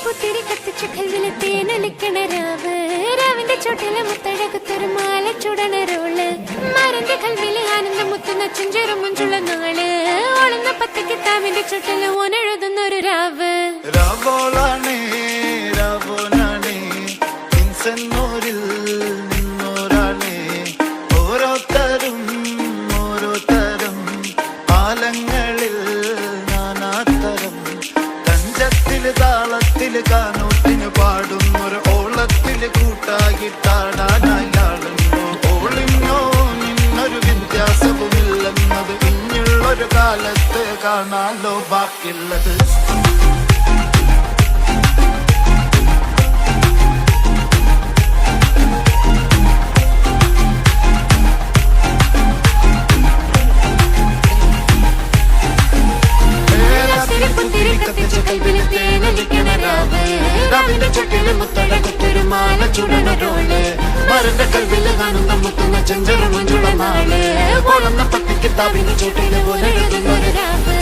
പുത്തിരി കത്തിച്ച കല്ലിലെ തേനൊലിക്കണ രാവ്, രാവിന്റെ ചോട്ടിലെ മുത്തഴകത്തൊരു മാല ചുടണ റോള്, മരന്റെ കൽവിലെ ആനന്ദം മുത്തുന്ന ചെഞ്ചെറു മുഞ്ചുള്ള നാള്, ഓളുന്ന പത്ത് കിതാബിന്റെ ചുട്ടില് ഓനെഴുതുന്നൊരു രാവ്. രാവോളാണേ രാവോനാണേ ഇൻസെന്നൂരിൽ നിന്നോരാണേ, ഓരോരുത്തരും ഓരോരുത്തരും ആലങ്ങളിൽ നാനാത്തരം, തഞ്ചത്തില് താളത്തില് കാനൂട്ടിന് പാടുന്നൊരു ഓളത്തില് കൂട്ടാകിട്ടാടാനായാളുണ്ടോ, ഓളിന്നോ നിന്നൊരു വ്യത്യാസവുമില്ലെന്നത് ഇനിയുള്ളൊരു കാലത്ത് കാണാലോ ബാക്കിയുള്ളത്. രാവിന്റെ ചുട്ടില് മുത്തഴകത്തൊരു മാല ചുടണ റോള്, മരന്റെ കൽവില് കാണുന്ന മുത്തുന്ന ചെഞ്ചെറു മഞ്ചുള്ള നാള്, ഓളുന്ന പത്ത് കിതാബിന്റെ ചുട്ടില് പോലെ എഴുതുന്നൊരു രാവ്.